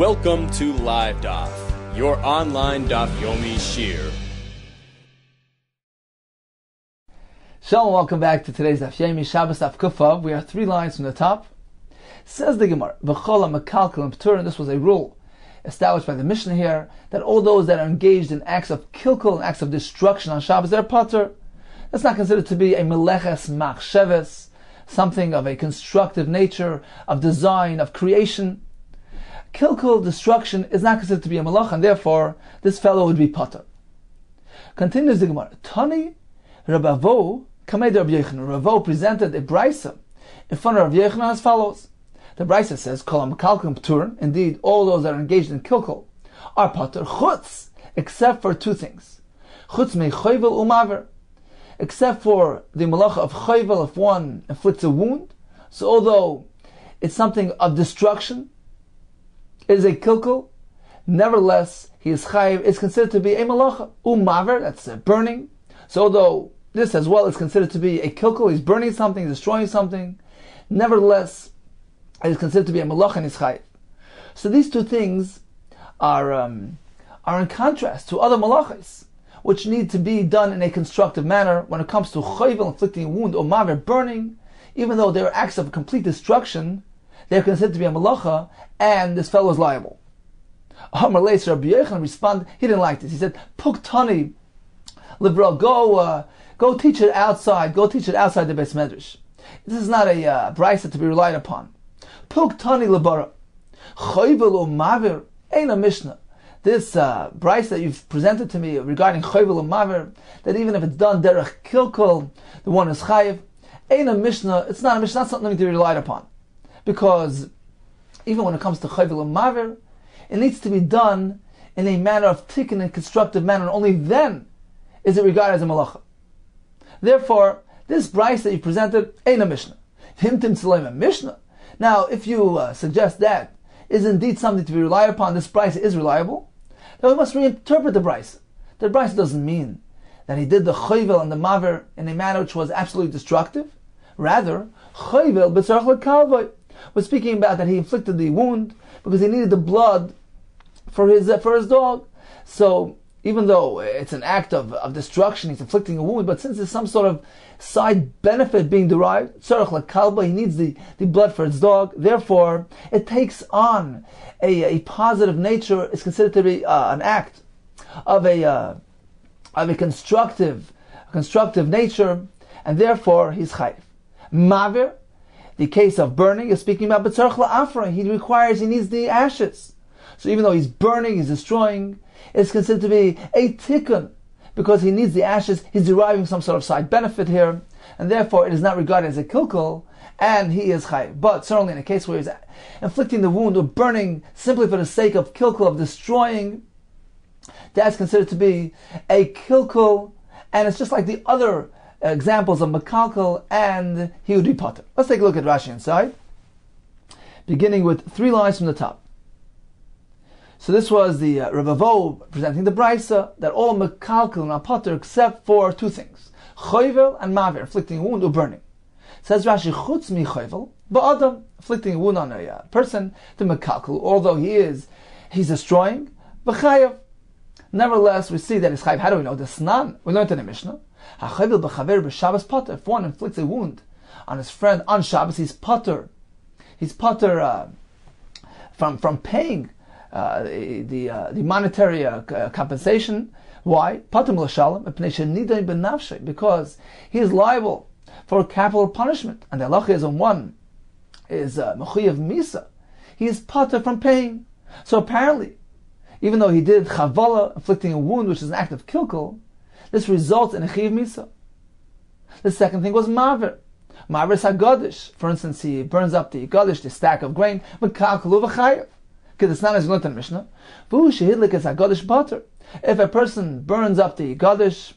Welcome to LiveDaf, your online Daf Yomi Shiur. Shalom, welcome back to today's Daf Yomi, Shabbos Daf Kufav. We are 3 lines from the top. Says the Gemara, V'chol ha'mekalkel and P'tur, and this was a rule established by the Mishnah here, that all those that are engaged in acts of kilkul and acts of destruction on Shabbos, they're patur. That's not considered to be a meleches machsheves, something of a constructive nature, of design, of creation. Kilkul, destruction, is not considered to be a malach, and therefore this fellow would be patur. Continues the Gemara, Tani Rabavo Kamed Rabbi Yochanan. Ravo presented a brisa in front of Rabbi Yochanan as follows. The brisa says, Kol ha'mekalkel p'tur. Indeed, all those that are engaged in kilkul are patur, chutz, except for 2 things. Chutz me chovel u'maver. Except for the malacha of chovel, if one inflicts a wound. So although it's something of destruction, it is a kilkul, nevertheless, he is chayiv, is considered to be a malacha. U'maver, that's burning. So although this as well is considered to be a kilkul, he's burning something, destroying something, nevertheless, it is considered to be a malacha and is chayiv. So these 2 things are in contrast to other malachas, which need to be done in a constructive manner. When it comes to chovel, inflicting a wound, or maver, burning, even though they are acts of complete destruction, they are considered to be a malacha, and this fellow is liable. Amar Leis, Rabbi Yochanan responded, he didn't like this. He said, Puk tani libra, go teach it outside. Go teach it outside the Beis Medrash. This is not a brisa to be relied upon. Puk tani libra, chovel or maver, ain't a mishnah. This brisa that you've presented to me regarding chovel or maver, that even if it's done derech kilkul, the one is chayiv, ain't a mishnah. It's not a mishnah. Not something to be relied upon. Because even when it comes to chovel or maver, it needs to be done in a manner of tikkun and constructive manner, and only then is it regarded as a malacha. Therefore, this brisa that you presented ain't a mishnah. Himtim tzaleim a mishnah. Now, if you suggest that is indeed something to be relied upon, this brisa is reliable, then we must reinterpret the brisa. The brisa doesn't mean that he did the chovel and the maver in a manner which was absolutely destructive. Rather, chovel b'tzarech l'kalvoi was speaking about that he inflicted the wound because he needed the blood for his dog. So even though it's an act of destruction, he's inflicting a wound, but since there's some sort of side benefit being derived, tzarech l'kalba, he needs the blood for his dog, therefore it takes on a positive nature. It's considered to be an act of a constructive nature, and therefore he's chayiv. Maver, the case of burning, is speaking about b'tzarech la'afra. He needs the ashes. So even though he's burning, he's destroying, it's considered to be a tikkun, because he needs the ashes. He's deriving some sort of side benefit here, and therefore it is not regarded as a kilkul, and he is chayiv. But certainly in a case where he's inflicting the wound or burning simply for the sake of kilkul, of destroying, that's considered to be a kilkul, and it's just like the other examples of mekalkel, and he would be patur. Let's take a look at Rashi inside, beginning with 3 lines from the top. So this was the Ravavo presenting the brisa that all mekalkel are patur except for 2 things: chovel and maver, inflicting a wound or burning. Says Rashi, chutz mi chovel ba'adam, inflicting a wound on a person, the mekalkel, although he's destroying, v'chayav. Nevertheless, we see that it's chayav. How do we know this? We learned in the Mishnah. HaChovel b'chaver b'Shabbos patur. If one inflicts a wound on his friend on Shabbos, he's patur. He's patur from paying the monetary compensation. Why? Patur l'shalom mipnei shenidai b'nafshay, because he is liable for capital punishment, and the halacha is on one is mechuyev misa. He is patur from paying. So apparently, even though he did chavala, inflicting a wound, which is an act of kilkul, this results in a chiv misa. The second thing was maver. Maver is hagadish. For instance, he burns up the gadish, the stack of grain, mekalkelu v'chayev. Because it's not as good in Mishnah. V'hu shehidlik is hagadish patur. If a person burns up the gadish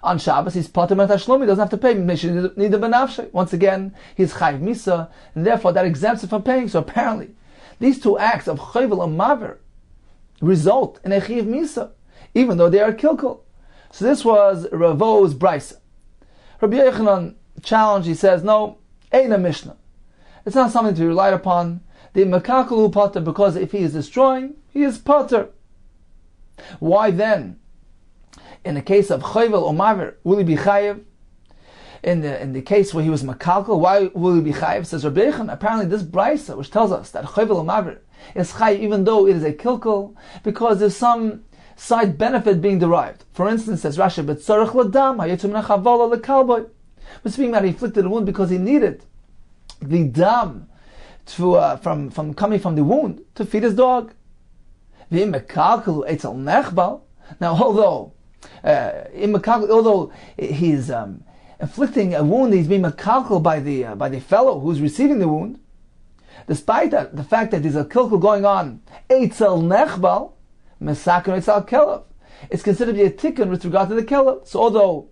on Shabbos, he's patur min tashlum. He doesn't have to pay. Neither benafshay. Once again, he's chayiv misa, and therefore that exempts him from paying. So apparently, these 2 acts of chovel and maver result in a chiv misa, even though they are kilkul. So this was Ravo's brisa. Rabbi Yochanan challenged. He says, no, ain't a mishnah. It's not something to be relied upon. the mekakelu potter, because if he is destroying, he is potter. Why then, in the case of chayvel or mavir, will he be chayiv? In the case where he was makalkel, why will he be chayiv? Says Rabbi Yechon, apparently this brisa, which tells us that chayvel or mavir is chayiv even though it is a kilkel, because there's some side benefit being derived. For instance, says Rashi, but tzarich ladam hayetum nechavala lekalboy. We're speaking about he inflicted a wound because he needed the dam to from coming from the wound to feed his dog. V'im mekalkelu etzel nechbal. Now, although he's inflicting a wound, he's being mekalkel by the fellow who's receiving the wound. Despite that, the fact that there's a kilkel going on, etzel nechbal, mesaken etzel kelev, it's considered to be a tikkun with regard to the kelev. So although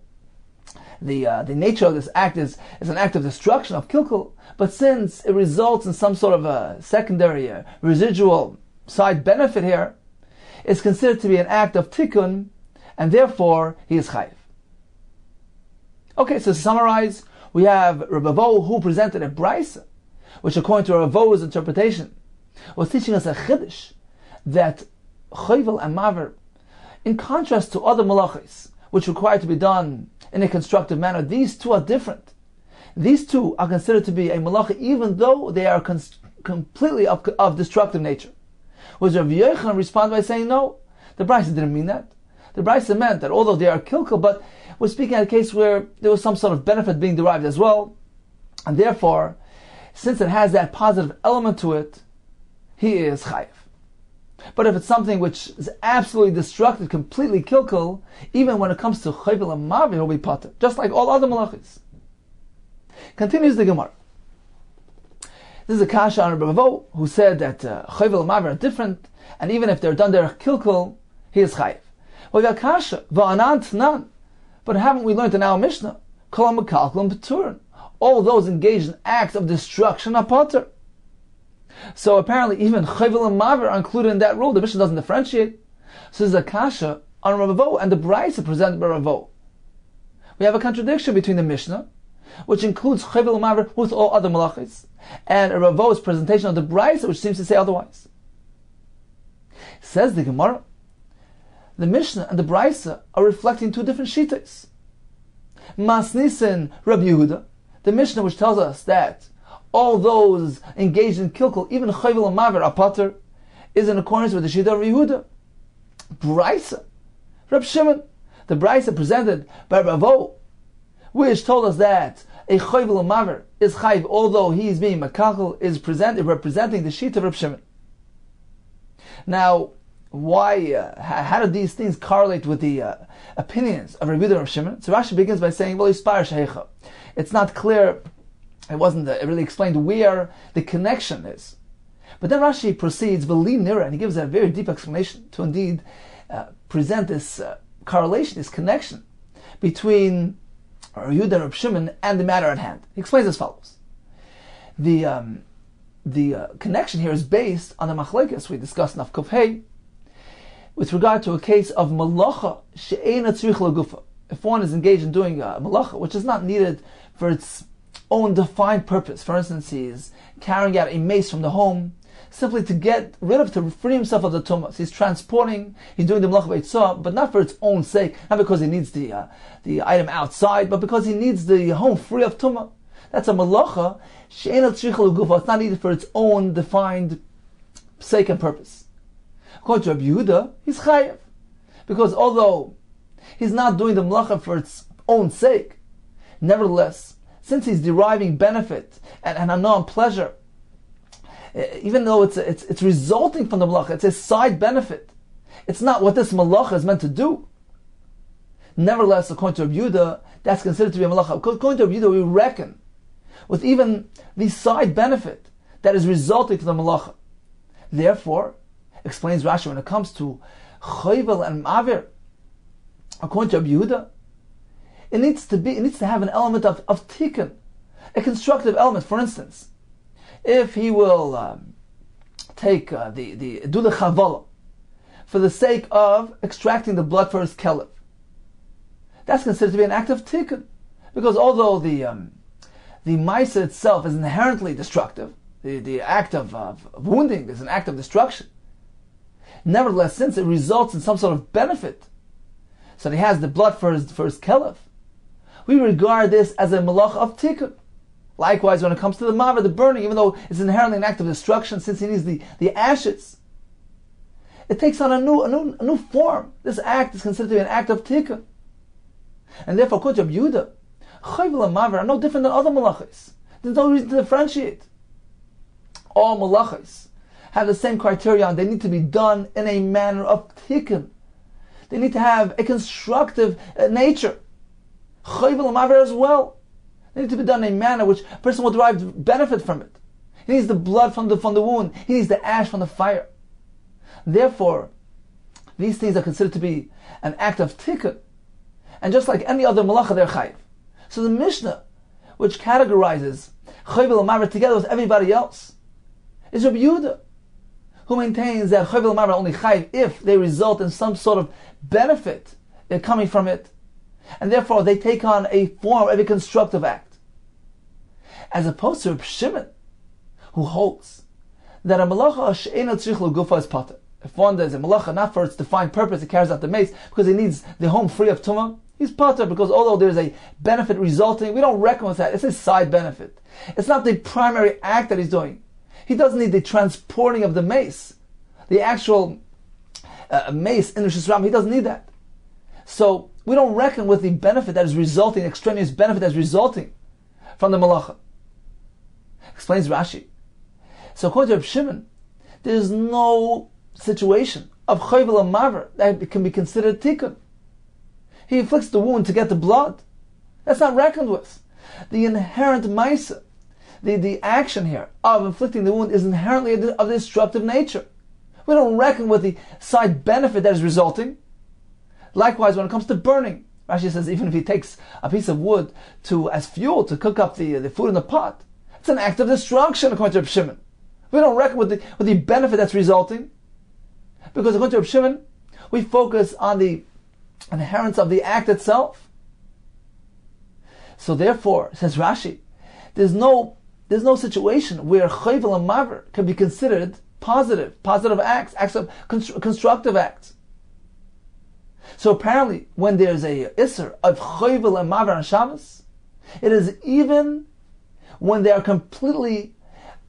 the nature of this act is an act of destruction of kilkel, but since it results in some sort of a secondary residual side benefit here, it's considered to be an act of tikkun, and therefore he is chayiv. Okay, so to summarize, we have Rabbi Vo who presented a brisa, which according to Rabbi Vo's interpretation was teaching us a chiddush that chayvel and maver, in contrast to other malachis, which require to be done in a constructive manner, these two are different. These two are considered to be a malacha even though they are completely of destructive nature. Was Rav Yochanan respond by saying, no, the brisa didn't mean that. The brisa meant that although they are kilkel, but we're speaking of a case where there was some sort of benefit being derived as well, and therefore, since it has that positive element to it, he is chayiv. But if it's something which is absolutely destructive, completely kilkel, even when it comes to chayvel and mavi, he'll be potter, just like all other malachis. Continues the Gemara. This is a kasha on Rabbi Vo, who said that chayvel and mavi are different, and even if they're done there kilkel, he is chayiv. Well, we have kasha va'anan nan, but haven't we learned in our Mishnah, kol mekalkel and peturin, all those engaged in acts of destruction are potter. So apparently even chayvel and maver are included in that rule. The Mishnah doesn't differentiate. So there's a kasha on Rabbi Vo and the brisa presented by Rabbi Vo. We have a contradiction between the Mishnah, which includes chayvel and maver with all other malachis, and Rabbi Vo's presentation of the brisa, which seems to say otherwise. Says the Gemara, the Mishnah and the brisa are reflecting two different shittas. Masnisin Rabbi Yehuda, the Mishnah which tells us that all those engaged in kilkel, even chayvel and maver, are potter, is in accordance with the Shita of Yehuda. Brisa, Reb Shimon, the Brisa presented by Rabbi Vo, which told us that a chayvel and maver is chayiv, although he is being mekachel, is representing the Shita of Reb Shimon. Now, why? How do these things correlate with the opinions of Rabbi Yehuda and Reb Shimon? So Rashi begins by saying, "Well, it's not clear." It wasn't really explained where the connection is. But then Rashi proceeds, V'li nira, and he gives a very deep explanation to indeed present this correlation, this connection between Yehuda and Reb Shimon and the matter at hand. He explains as follows. The connection here is based on the machlekes we discussed in Kuf Hey with regard to a case of malacha she'eina tzrich lagufa. If one is engaged in doing a malacha, which is not needed for its own defined purpose. For instance, he is carrying out a mace from the home simply to get rid of, to free himself of the tumah. So he's transporting, he's doing the malacha b'eitzah, but not for its own sake, not because he needs the item outside, but because he needs the home free of tumah. That's a malacha she'eina tzricha l'gufa. It's not needed for its own defined sake and purpose. According to Rabbi Yehuda, he's chayev, because although he's not doing the malacha for its own sake, nevertheless, since he's deriving benefit and a non-pleasure, even though it's resulting from the malacha, it's a side benefit. It's not what this malacha is meant to do. Nevertheless, according to Rabbi Yehuda, that's considered to be a malacha. According to Rabbi Yehuda, we reckon with even the side benefit that is resulting from the malacha. Therefore, explains Rashi, when it comes to chayvel and mavir, according to Rabbi Yehuda, it needs to have an element of tikkun, a constructive element. For instance, if he will take do the chavala for the sake of extracting the blood for his kelev, that's considered to be an act of tikkun, because although the ma'isa itself is inherently destructive, the act of wounding is an act of destruction. Nevertheless, since it results in some sort of benefit, so that he has the blood for his kelef, we regard this as a malach of tikkun. Likewise, when it comes to the maver, the burning, even though it's inherently an act of destruction, since he needs the ashes, it takes on a new form. This act is considered to be an act of tikkun. And therefore, according to Yehuda, chayvel and maver are no different than other malachos. There's no reason to differentiate. All malachos have the same criterion. They need to be done in a manner of tikkun. They need to have a constructive nature. Chayvel and maver as well. They need to be done in a manner which a person will derive benefit from it. He needs the blood from the wound. He needs the ash from the fire. Therefore, these things are considered to be an act of tikkun. And just like any other malacha, they're chayiv. So the Mishnah, which categorizes chayvel and maver together with everybody else, is Rabbi Yehuda, who maintains that chayvel and maver are only chayiv if they result in some sort of benefit coming from it. And therefore, they take on a form of a constructive act. As opposed to Reb Shimon, who holds that a malacha she'ena tzrich l'gufa is pater. If one does a malacha not for its defined purpose, it carries out the mace because he needs the home free of tumah, he's pater, because although there's a benefit resulting, we don't reckon with that. It's a side benefit. It's not the primary act that he's doing. He doesn't need the transporting of the mace, the actual mace in the Rishus Ram. He doesn't need that. So we don't reckon with the benefit that is resulting, extraneous benefit that is resulting from the malacha. Explains Rashi. So according to Reb Shimon, there is no situation of chayvel and maver that can be considered tikkun. He inflicts the wound to get the blood. That's not reckoned with. The inherent maisa, the action here of inflicting the wound is inherently of the destructive nature. We don't reckon with the side benefit that is resulting. Likewise, when it comes to burning, Rashi says even if he takes a piece of wood as fuel to cook up the food in the pot, it's an act of destruction according to Reb Shimon. We don't reckon with the benefit that's resulting, because according to Reb Shimon, we focus on the inherence of the act itself. So therefore, says Rashi, there's no situation where chayvel and maver can be considered positive acts of constructive acts. So apparently, when there's a isser of chayvel and maver on Shabbos, it is even when they are completely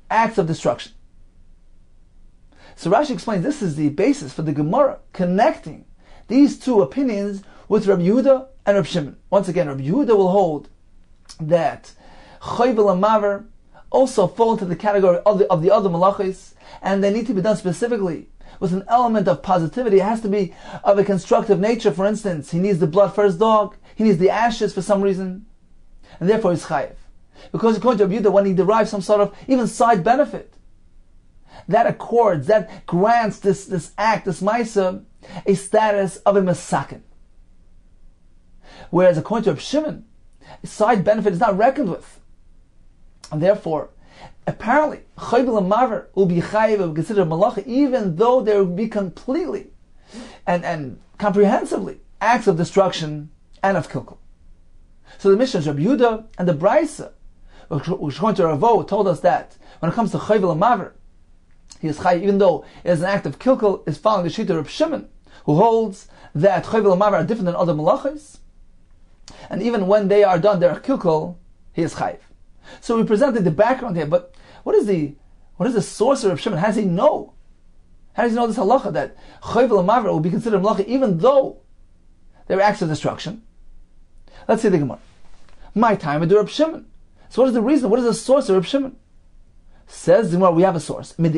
acts of destruction. So Rashi explains this is the basis for the Gemara connecting these two opinions with Rabbi Yehuda and Rabbi Shimon. Once again, Rabbi Yehuda will hold that chayvel and maver also fall into the category of the other malachos, and they need to be done specifically with an element of positivity. It has to be of a constructive nature. For instance, he needs the blood for his dog, he needs the ashes for some reason, and therefore he's chayiv. Because according to Rabbi Yehuda, when he derives some sort of even side benefit, that accords, that grants this act, this maisa, a status of a mesaken. Whereas according to Rabbi Shimon, side benefit is not reckoned with. And therefore, apparently, chayvel and maver will be chayiv, will be considered malacha, even though there will be completely and comprehensively acts of destruction and of kilkel. So the Mishnah, Rabbi Yehuda and the Braisa, which according to Ravo, told us that when it comes to chayvel and maver, he is chayiv, even though it is an act of kilkel, is following the shita of Reb Shimon, who holds that chayvel and maver are different than other malachos, and even when they are done, they are kilkel, he is chayiv. So we presented the background here, but what is the source of Reb Shimon? How does he know? How does he know this halacha that chayvel and maver will be considered malacha even though they're acts of destruction? Let's see the Gemara. My time with Reb Shimon. So what is the reason? What is the source of Reb Shimon? Says the Gemara, we have a source. From the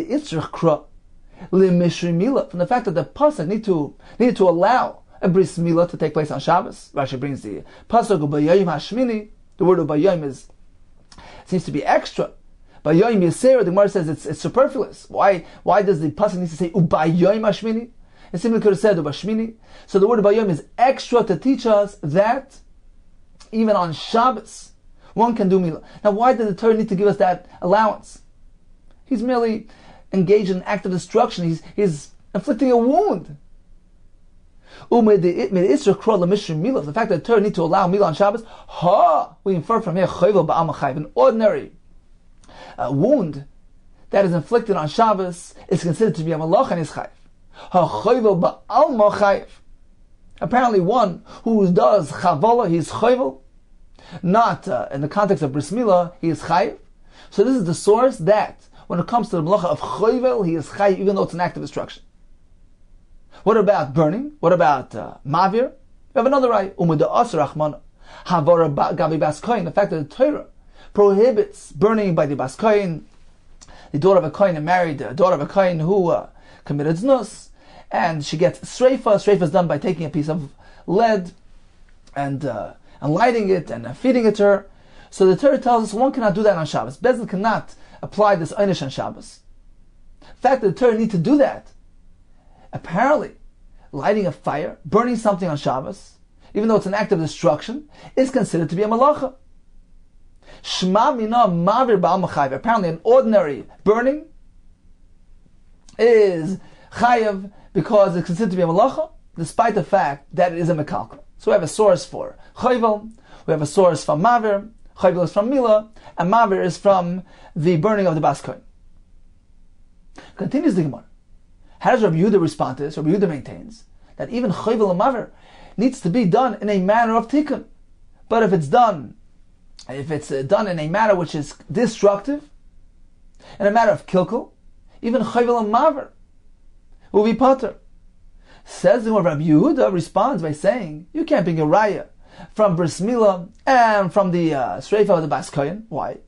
fact that the pasuk needed to allow a bris milah to take place on Shabbos. Rashi brings the pasuk of Bayayim Hashmini. The word of Bayayim seems to be extra. Bayayim Yisera, the Gemara says it's superfluous. Why does the pasuk need to say Ubayayim Hashmini? It simply could have said Ubashmini. So the word of Bayayim is extra to teach us that even on Shabbos one can do milah. Now why did the Torah need to give us that allowance? He's merely engaged in an act of destruction. He's inflicting a wound. The fact that the Torah need to allow milah on Shabbos, we infer from here an ordinary wound that is inflicted on Shabbos is considered to be a malacha and is chayiv. Ha-choyvel ba'alma chayiv. Apparently one who does chavala, he is choyvel. Not in the context of bris milah, he is chayiv. So this is the source that when it comes to the malacha of choyvel, he is chayiv even though it's an act of destruction. What about burning? What about mavir? We have another right. The fact that the Torah prohibits burning by the bas kohen, the daughter of a kohen and married the daughter of a kohen who committed znus, and she gets sreifa. Sreifa is done by taking a piece of lead and lighting it and feeding it to her. So the Torah tells us one cannot do that on Shabbos. Bezdin cannot apply this einish on Shabbos. The fact that the Torah need to do that, apparently lighting a fire, burning something on Shabbos, even though it's an act of destruction, is considered to be a malacha. Shma mina mavir ba'al machayev. Apparently an ordinary burning is chayev because it's considered to be a malacha, despite the fact that it is a mekalkel. So we have a source for chayvel, we have a source from mavir, chayvel is from milah, and mavir is from the burning of the bas kohen. Continues the Gemara. How does Rabbi Yehuda respond to this? Rabbi Yehuda maintains that even chayvel and mavir needs to be done in a manner of tikkun. But if it's done in a manner which is destructive, in a matter of kilkel, even chayvel and mavir will be pater. Says the Rabbi Yehuda responds by saying, you can't bring a raya from bris milah and from the sreifa of the bas kohen. Why?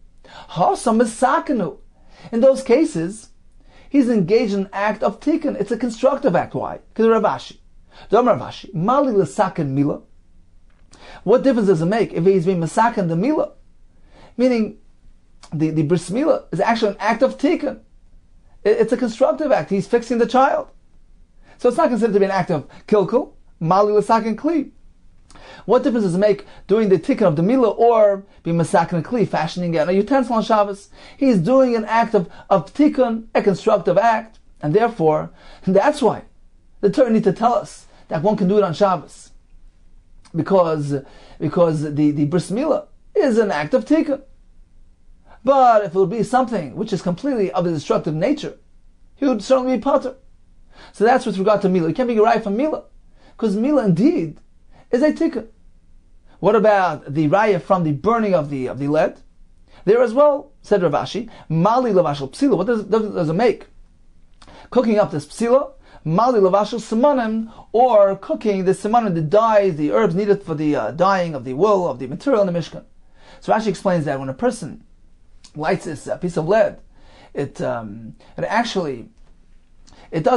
Hasam misakenu. In those cases, he's engaged in an act of tikkun. It's a constructive act. Why? Because Rav Ashi. Mali l'saken milah. What difference does it make if he's being masaken the milah? Meaning, the bris milah is actually an act of tikkun. It's a constructive act. He's fixing the child. So it's not considered to be an act of kilkul. Mali l'saken kli. What difference does it make doing the tikkun of the milah or being masaken kli, fashioning a utensil on Shabbos? He's doing an act of tikkun, a constructive act, and therefore, that's why the Torah needs to tell us that one can do it on Shabbos, because the bris milah is an act of tikkun. But if it would be something which is completely of a destructive nature, he would certainly be pater. So that's with regard to milah. You can't be right from milah, because milah indeed is a tikkun. What about the raya from the burning of the lead? There as well, said Rav Ashi, mali lavashal psila. What does it make? Cooking up this psila, mali lavashal simanim, or cooking the simanim, the dyes, the herbs needed for the dyeing of the wool, of the material in the Mishkan. So Rashi explains that when a person lights this piece of lead, it does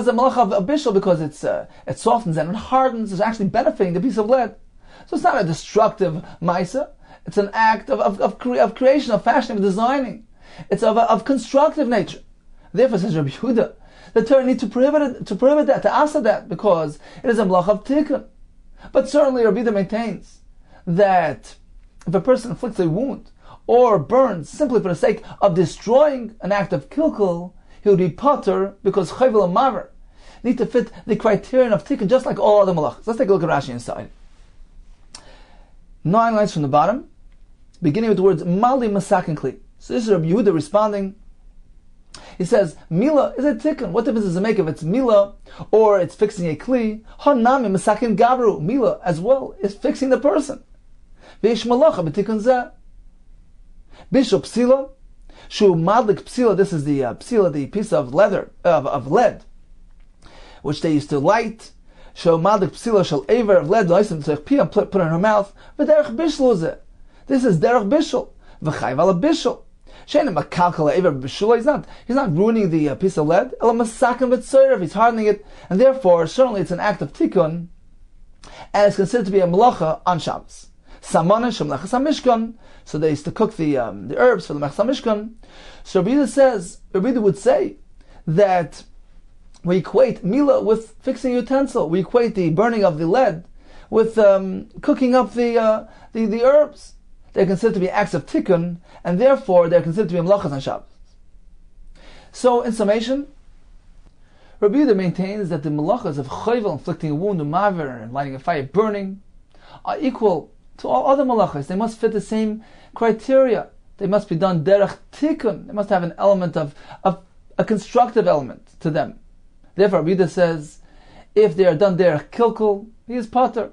the malacha of bishul because it softens and it hardens. It's actually benefiting the piece of lead. So it's not a destructive maisa. It's an act of creation, of fashioning, of designing. It's of constructive nature. Therefore, says Rabbi Yehuda, the Torah needs to prohibit that, to asa that, because it is a malacha of tikkun. But certainly Rabbi Yehuda maintains that if a person inflicts a wound or burns simply for the sake of destroying an act of kilkul, he would be pater because chayvel and maver need to fit the criterion of tikkun just like all other malachas. Let's take a look at Rashi inside. 9 lines from the bottom, beginning with the words mali masakin kli. So this is Rabbi Yehuda responding. He says, milah is a tikkun. What difference does it make if it's milah or it's fixing a kli? Hanami masakin gavru. Milah as well is fixing the person. Veish malacha b'tikkun zeh. Bishop psila. Shu madlik psila. This is the psila, the piece of leather, of lead, which they used to light. Shu madlik psila shel aver of lead. Put in her mouth. V'derech bishul is it. This is derech bishul. V'chayv ala bishul. He's not ruining the piece of lead. He's hardening it, and therefore, certainly it's an act of tikkun, and it's considered to be a melacha on Shabbos. So they used to cook the herbs for the melacha mishkan. So Rabbi Yehuda would say that we equate milah with fixing a utensil. We equate the burning of the lead with cooking up the herbs. They're considered to be acts of tikkun, and therefore they're considered to be melachas on Shabbos. So, in summation, Rabbi Yehuda maintains that the melachas of chayvel, inflicting a wound, maver, and lighting a fire, burning, are equal to all other melachas. They must fit the same criteria. They must be done derech tikkun. They must have an element of a constructive element to them. Therefore, Rabbi Yehuda says, if they are done there kilkul, he is pater.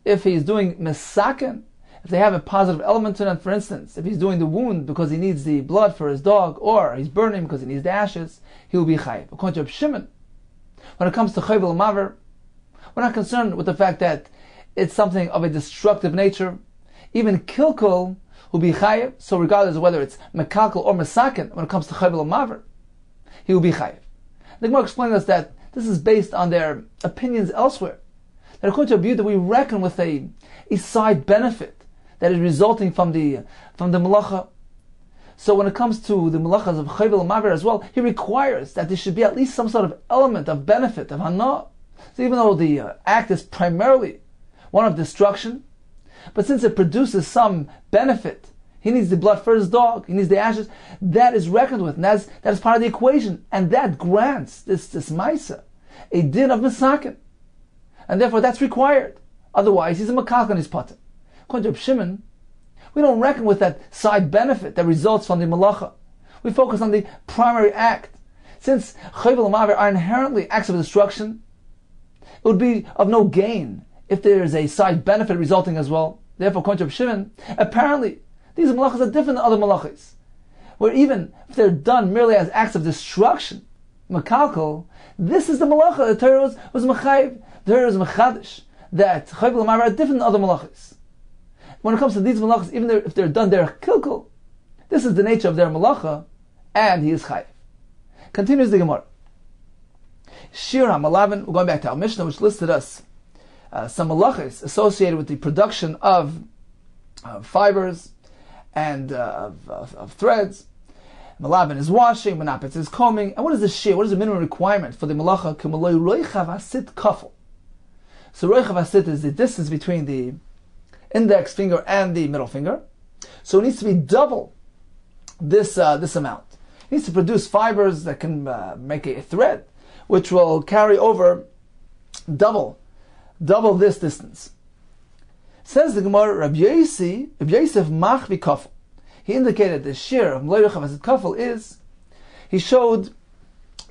If he is doing mesaken, if they have a positive element to them, for instance, if he's doing the wound because he needs the blood for his dog, or he's burning because he needs the ashes, he will be chayiv. According to Reb Shimon, when it comes to chayv maver, we're not concerned with the fact that it's something of a destructive nature. Even kilkul will be chayiv. So regardless of whether it's mekalkal or mesaken, when it comes to chayv maver, he will be chayiv. The Gemara explained us that this is based on their opinions elsewhere. That according to Rabbi Yehuda, we reckon with a side benefit that is resulting from the malacha. So when it comes to the malachas of chayv maver as well, he requires that there should be at least some sort of element of benefit, of hana. So even though the act is primarily one of destruction, but since it produces some benefit, he needs the blood for his dog, he needs the ashes, that is reckoned with, and that is part of the equation, and that grants this maisa a din of mesaken, and therefore that's required. Otherwise, he's a makak on his pater. According to Reb Shimon, we don't reckon with that side benefit that results from the malacha. We focus on the primary act. Since chayv maver are inherently acts of destruction, it would be of no gain if there is a side benefit resulting as well. Therefore, according to Reb Shimon, apparently these malachas are different than other malachas, where even if they're done merely as acts of destruction, makalkal, this is the malacha. The Torah was mechayiv, the Torah was mechadish, that chayv maver are different than other malachas. When it comes to these malachas, even if they're done there kilkul, this is the nature of their malacha, and he is chayiv. Continues the Gemara. Shiur HaMalavan, we're going back to our Mishnah, which listed us some malachas associated with the production of fibers and of threads. Malavan is washing, Manapitz is combing. And what is the shiur? What is the minimum requirement for the malacha? So roichav hasit is the distance between the index finger and the middle finger. So it needs to be double this amount. It needs to produce fibers that can make a thread, which will carry over double this distance. Says the Gemara, Rabbi Yosef machvi kafel. He indicated the shiur of Mloichav Hasid Kafel is, he showed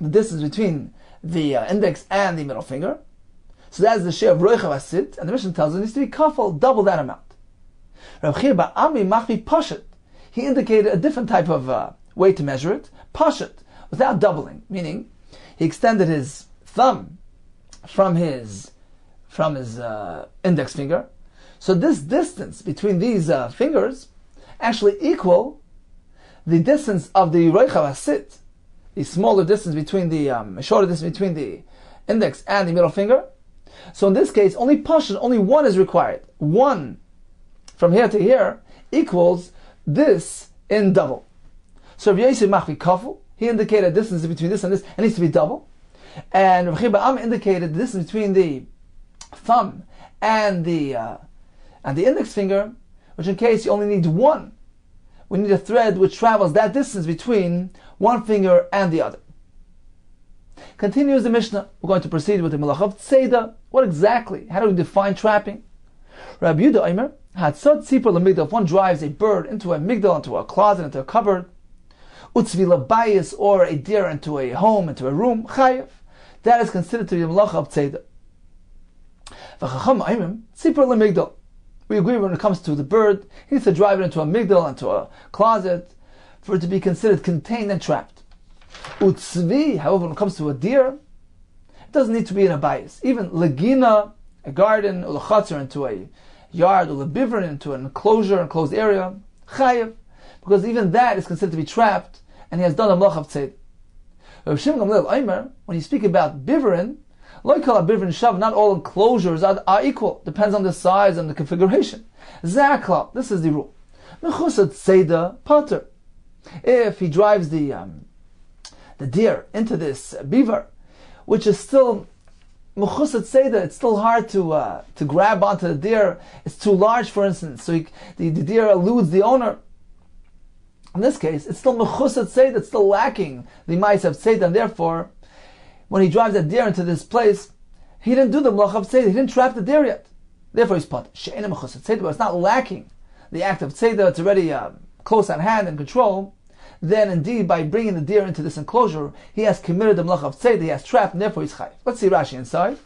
the distance between the index and the middle finger. So that is the shiur of Roichav Hasid, and the Mishnah tells us it needs to be kafel, double that amount. Rabbi Chir Ba'ami machvi pashat. He indicated a different type of way to measure it, pashat, without doubling, meaning he extended his thumb from his index finger. So this distance between these fingers actually equal the distance of the Roichav Hasid, the smaller distance between the shorter distance between the index and the middle finger. So in this case, only one is required. One from here to here equals this in double. So Rabbi Yosef machvi kafel, he indicated the distance between this and this, and needs to be double. And Rabbi Chir Ba'am indicated the distance between the thumb and the index finger, which in case you only need one. We need a thread which travels that distance between one finger and the other. Continues the Mishnah. We're going to proceed with the Malach of Tzeda. What exactly? How do we define trapping? Rabbi Yehuda Omer, Hatzot Tzipor L'Migdal. If one drives a bird into a migdal, into a closet, into a cupboard, Utzvi L'Bayis, or a deer into a home, into a room, Chayev. That is considered to be the Malach of Tzeda. V'chacham Omer, Tzipor L'Migdal. We agree when it comes to the bird, he needs to drive it into a migdal, into a closet, for it to be considered contained and trapped. Utzvi, however, when it comes to a deer, it doesn't need to be in a bias. Even legina, a garden, or lechatzer, into a yard, or lebivrin, into an enclosed area, chayev, because even that is considered to be trapped, and he has done a malach of tzed. Rav Shimon Gamliel Omer, when you speak about bivrin, not all enclosures are equal. Depends on the size and the configuration. Zakla, this is the rule. Mechusat Seder Pater. If he drives the deer into this beaver, which is still Mechusat Seder, it's still hard to grab onto the deer. It's too large, for instance, so the deer eludes the owner. In this case, it's still Mechusat Seder, it's still lacking the mice of Seder, and therefore, when he drives that deer into this place, he didn't do the malach of tzeda. He didn't trap the deer yet. Therefore, he's pot. She'ena mechusat tzeda, but it's not lacking the act of tzeda. It's already close at hand and control. then indeed by bringing the deer into this enclosure, he has committed the melacha of tzeidah, he has trapped, and therefore he's chayiv. Let's see Rashi inside.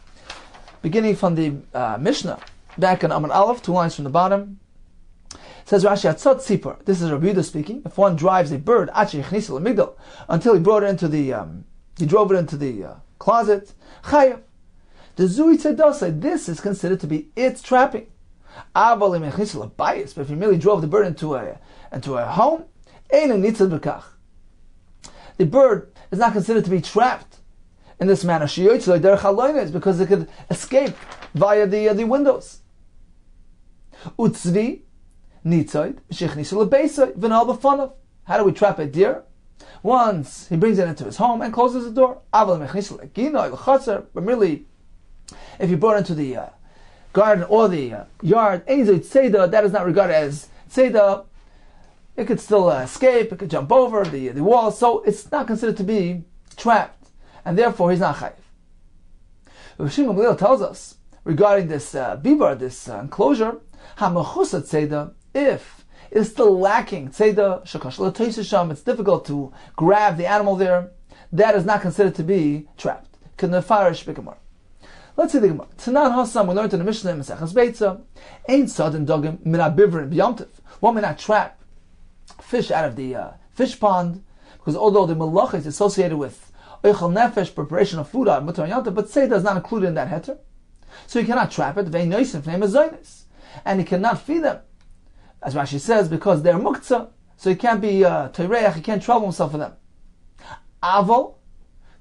Beginning from the Mishnah, back in Amud Aleph, 2 lines from the bottom. Says Rashi, Atzot Tzipor. This is Rabbi Yehuda speaking. If one drives a bird, until he brought it into the, he drove it into the closet, chayav. The Zui Tzedasa, this is considered to be its trapping. But if he merely drove the bird into a home, the bird is not considered to be trapped in this manner. Because it could escape via the windows. Utzvi how do we trap a deer? Once he brings it into his home and closes the door. But merely, if you brought it into the garden or the yard, that is not regarded as tzeidah. It could still escape, it could jump over the wall, so it's not considered to be trapped, and therefore he's not chayiv. Rav Shimon Gamliel tells us regarding this bivar, this enclosure, hamachusa tzeidah, if it is still lacking tzeidah, it's difficult to grab the animal there, that is not considered to be trapped. Let's see the Gemara. Tanan Hasam, we learned in the Mishnah in Maseches Beitza, ain't sudden dogim min abivrin b'yomtiv. One may not trap fish out of the fish pond, because although the malacha is associated with oichel nefesh, preparation of food on mutar yomtiv, but seidah is not included in that heter, so you cannot trap it. And he cannot feed them, as Rashi says, because they're muktzah, so he can't be teireach, he can't trouble himself with them. Avol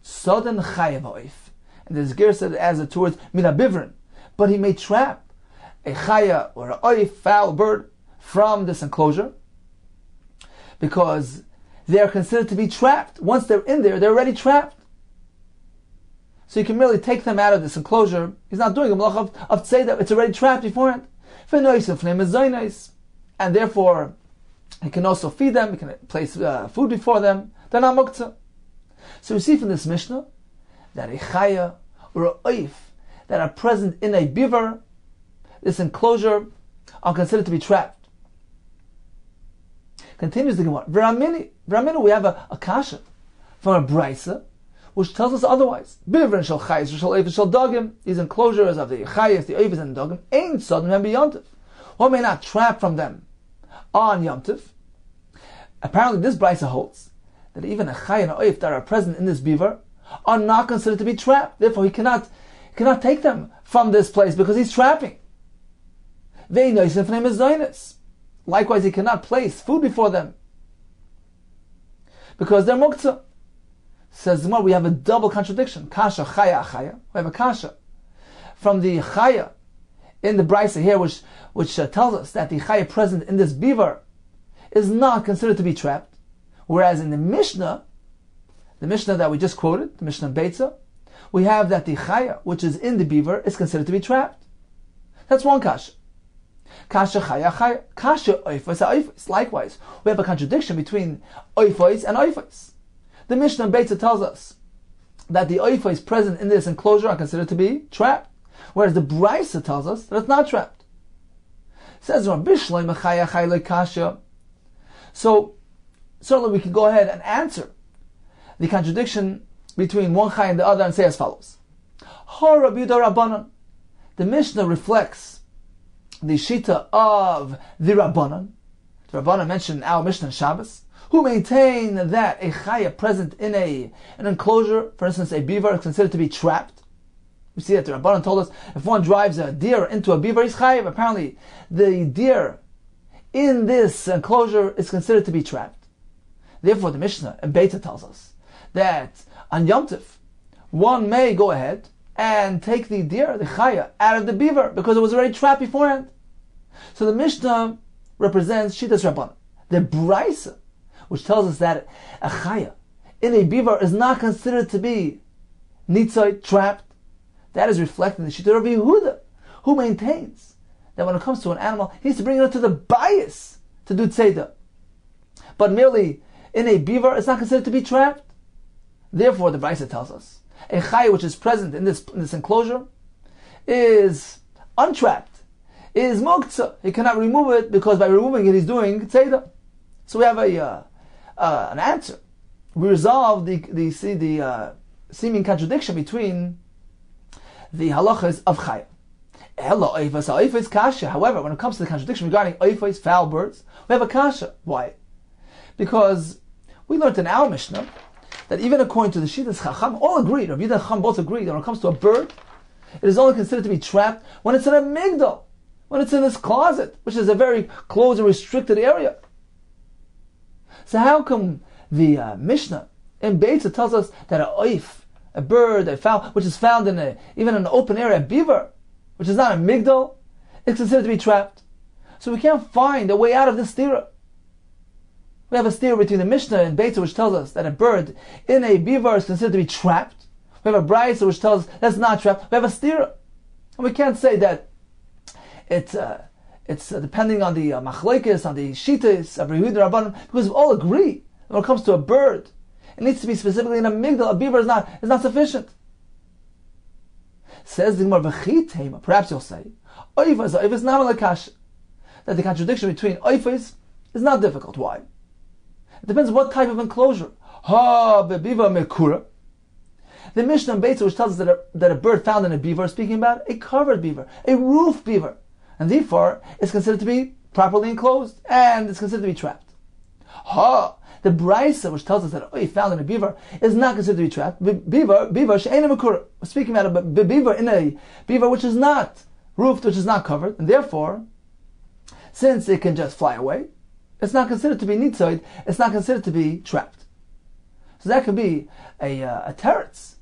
sudden chayav oif. And the Zgir said as it towards mina bivrin, but he may trap a chaya or a oif, foul bird, from this enclosure, because they are considered to be trapped. Once they're in there, they're already trapped. So you can merely take them out of this enclosure. He's not doing a malach of tzeidah, it's already trapped beforehand. And therefore, he can also feed them, he can place food before them. They're not muktzah. So we see from this Mishnah that a chaya or a oif that are present in a bivar, this enclosure, are considered to be trapped. Continues the Gemara. V'raminu, we have a kasha from a brisa, which tells us otherwise. Bivrin shel chayis shel oif shel dogim. These enclosures of the chayis, the oifs, and the dogim ain't sudden and beyontiv. One may not trap from them on yomtiv. Apparently, this brisa holds that even a chay and a oif that are present in this bivar are not considered to be trapped. Therefore, he cannot take them from this place because he's trapping. Likewise, he cannot place food before them because they're muktzah. Says Zimar, we have a double contradiction. Kasha, chaya, chaya. We have a kasha from the chaya in the brisa here, which tells us that the chaya present in this bivar is not considered to be trapped, whereas in the Mishnah that we just quoted, the Mishnah Beitza, we have that the chaya, which is in the beaver, is considered to be trapped. That's one kasha. Kasha chaya chaya. Kasha oifos oifos. Likewise, we have a contradiction between oifos and oifos. The Mishnah Beitza tells us that the oifos present in this enclosure are considered to be trapped, whereas the brisa tells us that it's not trapped. It says Bishloim chaya chaya kasha. So certainly we can go ahead and answer the contradiction between one chai and the other and say as follows. The Mishnah reflects the shita of the Rabbanan. The Rabbanan mentioned in our Mishnah in Shabbos, who maintain that a chaya present in an enclosure, for instance a beaver, is considered to be trapped. We see that the Rabbanan told us if one drives a deer into a beaver, he's chayav. Apparently the deer in this enclosure is considered to be trapped. Therefore the Mishnah in Beitza tells us that on Yom Tov, one may go ahead and take the deer, the chaya, out of the beaver because it was already trapped beforehand. So the Mishnah represents Shitas Rabbanan. The Brisa, which tells us that a chaya in a beaver is not considered to be nitzai, trapped, that is reflecting the Shita of Yehuda, who maintains that when it comes to an animal, he needs to bring it to the bias to do tzeidah. But merely in a beaver, it's not considered to be trapped. Therefore, the Brisa tells us a chaya which is present in this enclosure is untrapped, is muktzah. He cannot remove it because by removing it, he's doing tzeidah. So we have a an answer. We resolve the seeming contradiction between the halachas of chaya. Oifos kasha. However, when it comes to the contradiction regarding oifos, foul birds, we have a kasha. Why? Because we learned in our Mishnah that even according to the Shittas Chacham, all agreed, Rabbi Yehuda and Chacham both agreed that when it comes to a bird, it is only considered to be trapped when it's in a migdal, when it's in this closet, which is a very closed and restricted area. So how come the Mishnah in Beitza tells us that a bird, a fowl, which is found in even in an open area, a beaver, which is not a migdal, is considered to be trapped? So we can't find a way out of this stira. We have a stira between the Mishnah and Beitza, which tells us that a bird in a beaver is considered to be trapped. We have a brayso which tells us that's not trapped. We have a stira, and we can't say that it's depending on the machlekes, on the shitas of Rabbi Yehuda Rabbanan, because we all agree that when it comes to a bird, it needs to be specifically in a migdal. A beaver is not sufficient. Says the Gemara, v'chitema. Perhaps you'll say, oifos not malakash, that the contradiction between oifos is not difficult. Why? It depends on what type of enclosure. Bebiva mekura. The Mishnah in Beitza, which tells us that a bird found in a beaver is speaking about a covered beaver, a roof beaver, and therefore is considered to be properly enclosed and it's considered to be trapped. The brayso, which tells us that found in a beaver is not considered to be trapped. Beaver she'ena mekura. We're speaking about a beaver in a beaver which is not roofed, which is not covered, and therefore, since it can just fly away, it's not considered to be nitzoid, it's not considered to be trapped. So that could be a teretz,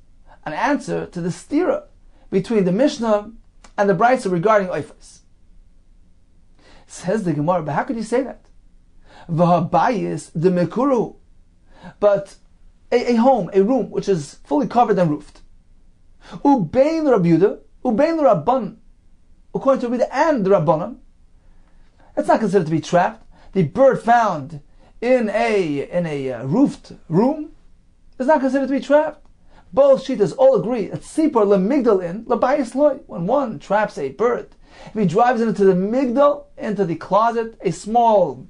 an answer to the stira between the Mishnah and the brayso regarding oifos. Says the Gemara, but how could you say that? V'habayis the mekuru, but a home, a room which is fully covered and roofed. Ubein Rabbi Yehuda, ubein Rabban, according to Rabbi Yehuda and the Rabbanan, it's not considered to be trapped. The bird found in a roofed room is not considered to be trapped. Both shitas all agree that sipor lemigdal in labayis loy. When one traps a bird, if he drives it into the migdal, into the closet, a small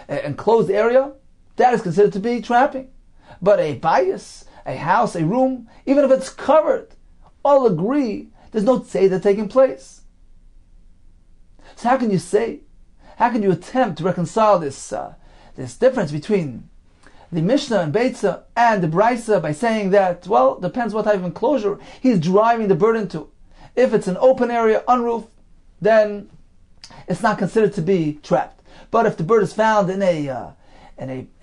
enclosed area, that is considered to be trapping. But a bayis, a house, a room, even if it's covered, all agree there's no tzeidah taking place. So how can you say? How can you attempt to reconcile this difference between the Mishnah and Beitza and the Braysa by saying that, well, depends what type of enclosure he's driving the bird into. If it's an open area, unroofed, then it's not considered to be trapped. But if the bird is found in an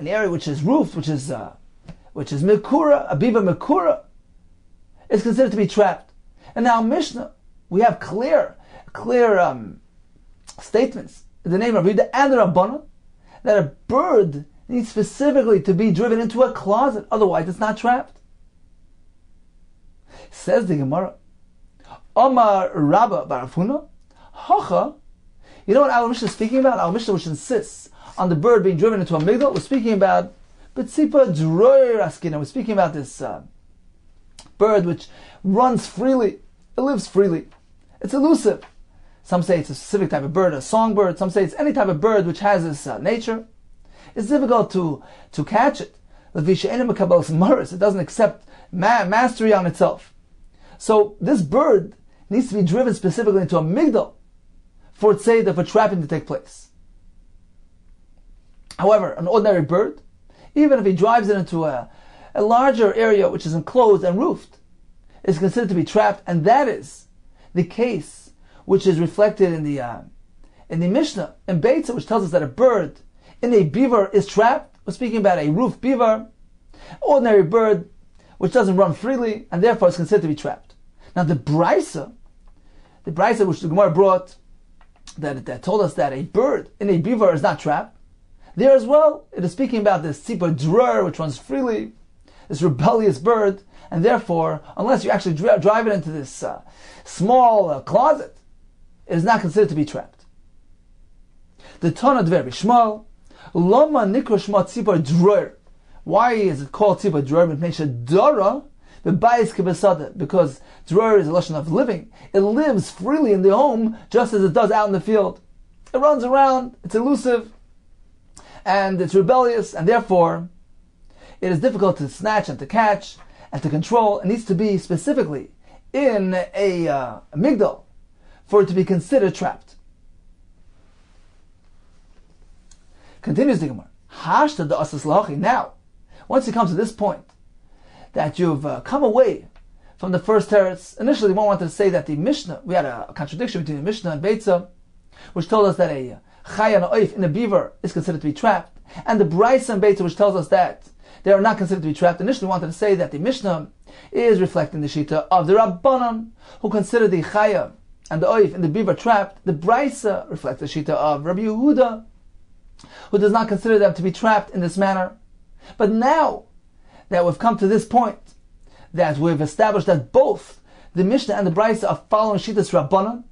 area which is roofed, which is mekura, a beaver mekura, it's considered to be trapped. And now Mishnah, we have clear statements in the name of Rida and the Rabbanan that a bird needs specifically to be driven into a closet, otherwise it's not trapped. Says the Gemara, Omar Rabba Barafuna, Hacha. You know what our Mishnah is speaking about? Our Mishnah, which insists on the bird being driven into a migdal, we're speaking about Betzipa Droyer Askina. We're speaking about this bird which runs freely, it lives freely, it's elusive. Some say it's a specific type of bird, a songbird. Some say it's any type of bird which has this nature. It's difficult to catch it. It doesn't accept mastery on itself. So this bird needs to be driven specifically into a migdal for tzeidah, for trapping to take place. However, an ordinary bird, even if he drives it into a larger area which is enclosed and roofed, is considered to be trapped, and that is the case which is reflected in the Mishnah in Beitza, which tells us that a bird in a beaver is trapped. We're speaking about a roof beaver, ordinary bird which doesn't run freely, and therefore is considered to be trapped. Now the brayso which the Gemara brought, that told us that a bird in a beaver is not trapped, there as well, it is speaking about this tzipor drur which runs freely, this rebellious bird, and therefore, unless you actually drive it into this small closet, it is not considered to be trapped. The Tana Dver Bishmal, Lama Nikra Shma Tzipor Dror. Why is it called Tzipor Dror? Because Dror is a lashon of living. It lives freely in the home just as it does out in the field. It runs around, it's elusive, and it's rebellious, and therefore it is difficult to snatch and to catch and to control. It needs to be specifically in a migdal for it to be considered trapped. Continues the Gemara. Hashta da asas lahachi. Now, once you come to this point, that you've come away from the first teretz. Initially, one wanted to say that the Mishnah, we had a contradiction between the Mishnah and Beitza, which told us that a chaya and a oif in a beaver is considered to be trapped, and the Brisa and Beitza, which tells us that they are not considered to be trapped. Initially, we wanted to say that the Mishnah is reflecting the shita of the Rabbanan, who consider the chaya and the oif in the beaver trapped. The Brisa reflects the shita of Rabbi Yehuda, who does not consider them to be trapped in this manner. But now that we've come to this point, that we've established that both the Mishnah and the Brisa are following Shitas Rabbanan,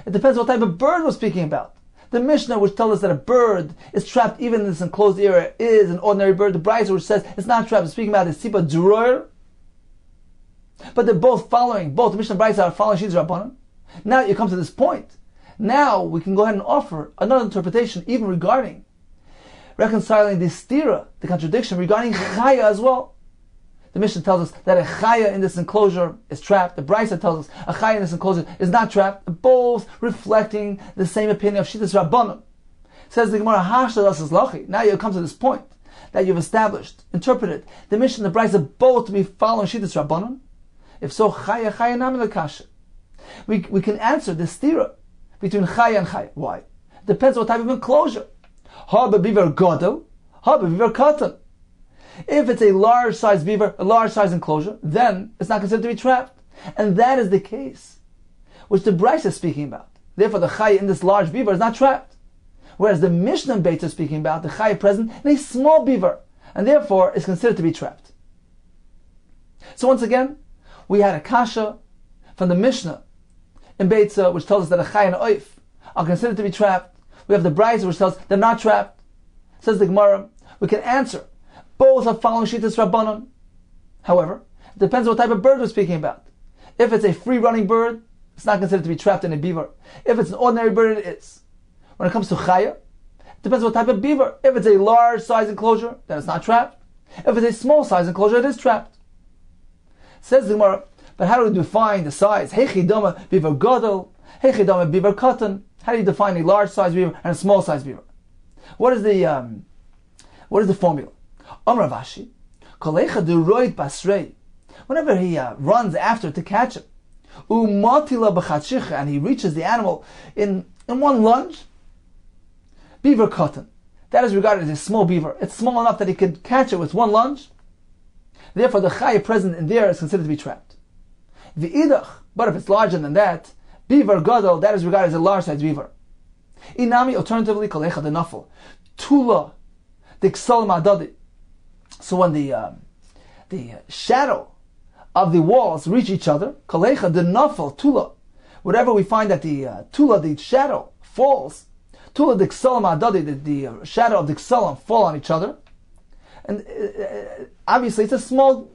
it depends what type of bird we're speaking about. The Mishnah, which tells us that a bird is trapped even in this enclosed area, is an ordinary bird. The Brisa, which says it's not trapped, is speaking about the Tzipa Dror. But they're both following, both the Mishnah and Brisa are following Shitas Rabbanan. Now you come to this point. Now we can go ahead and offer another interpretation, even regarding reconciling the stira, the contradiction regarding chaya as well. The Mishnah tells us that a chaya in this enclosure is trapped. The Brisa tells us a chaya in this enclosure is not trapped. Both reflecting the same opinion of Shitas Rabbanan. Says the Gemara, Hashta das lachi. Now you come to this point that you've established, interpreted the Mishnah and the Brisa both to be following Shitas Rabbanan. If so, chaya nami l'kasha. We can answer the stira between chaya and chaya. Why? It depends what type of enclosure. Ha beaver gadol, ha beaver katan. If it's a large size beaver, a large size enclosure, then it's not considered to be trapped. And that is the case which the Brisa is speaking about. Therefore the chaya in this large beaver is not trapped. Whereas the Mishnah and Beitza is speaking about the chaya present in a small beaver, and therefore is considered to be trapped. So once again, we had a kasha from the Mishnah in Beitza, which tells us that a chaya and a oif are considered to be trapped. We have the Brisa, which tells us they're not trapped. Says the Gemara, we can answer. Both are following Shitas Rabbanan. However, it depends what type of bird we're speaking about. If it's a free-running bird, it's not considered to be trapped in a beaver. If it's an ordinary bird, it is. When it comes to chaya, it depends what type of beaver. If it's a large size enclosure, then it's not trapped. If it's a small size enclosure, it is trapped. Says the Gemara, but how do we define the size? Heichidama beaver gadol, heichidama beaver katan. How do you define a large size beaver and a small size beaver? What is the formula? Amar Vashi, kolecha deroid basrei. Whenever he runs after to catch him, umatila b'chatshicha, and he reaches the animal in one lunge, beaver katan. That is regarded as a small beaver. It's small enough that he could catch it with one lunge. Therefore, the chaya present in there is considered to be trapped. V'idach, but if it's larger than that, beaver gadol, that is regarded as a large size beaver. Inami, alternatively, kolecha de nafel, tula, diksol ma'adadi. So when the shadow of the walls reach each other, kolecha de nafel, tula, whatever we find that the tula, the shadow, falls, tula diksol ma'adadi, the shadow of the ksalam fall on each other, and obviously it's a small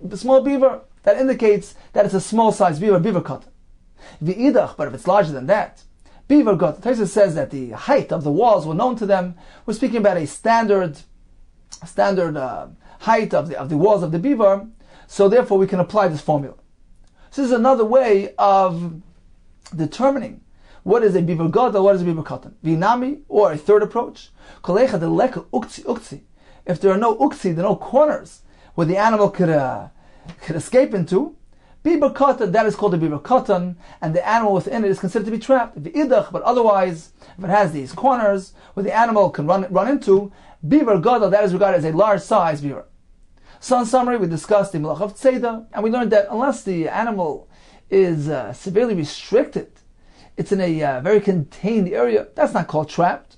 beaver. That indicates that it's a small size beaver cut. V'idach, but if it's larger than that, beaver cut. Tosfos says that the height of the walls were known to them. We're speaking about a standard height of the walls of the beaver. So therefore, we can apply this formula. So this is another way of determining what is a beaver cut or what is a beaver katan. V'inami, or a third approach, kolecha de leka ukzi. If there are no ukzi, there are no corners where the animal could escape into, beaver katan, that is called a beaver katan, and the animal within it is considered to be trapped. V'idach, but otherwise, if it has these corners where the animal can run into, beaver gadol, that is regarded as a large size beaver. So in summary, we discussed the melach of tzeda, and we learned that unless the animal is severely restricted, it's in a very contained area, that's not called trapped.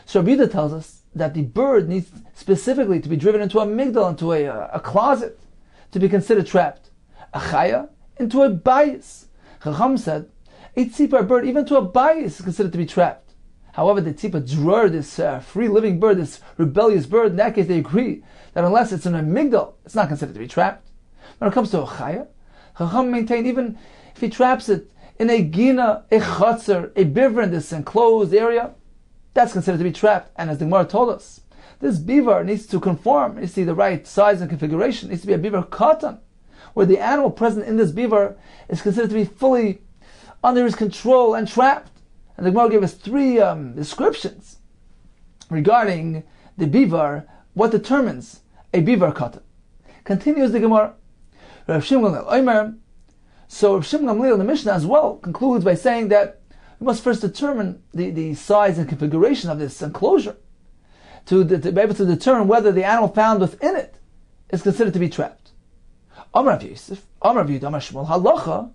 So Rabbi Yehuda tells us that the bird needs specifically to be driven into a migdal, into a closet, to be considered trapped. A chaya into a bias. Chacham said, a tzipar bird, even to a bias, is considered to be trapped. However, the tzipar dror, this free living bird, this rebellious bird, in that case they agree that unless it's in a migdal, it's not considered to be trapped. When it comes to a chaya, Chacham maintained even if he traps it in a gina, a chatzar, a beaver in this enclosed area, that's considered to be trapped. And as the Gemara told us, this beaver needs to conform, needs to be the right size and configuration, it needs to be a beaver katan, where the animal present in this beaver is considered to be fully under his control and trapped. And the Gemara gave us 3 descriptions regarding the beaver, what determines a beaver katan. Continues the Gemara. Rav Shimon Gamliel, so Rav Shimon Gamliel in the Mishnah as well concludes by saying that we must first determine the size and configuration of this enclosure to be able to determine whether the animal found within it is considered to be trapped. Amar Rav Yosef, Amar Rav Yehuda, Amar Shmuel, halacha.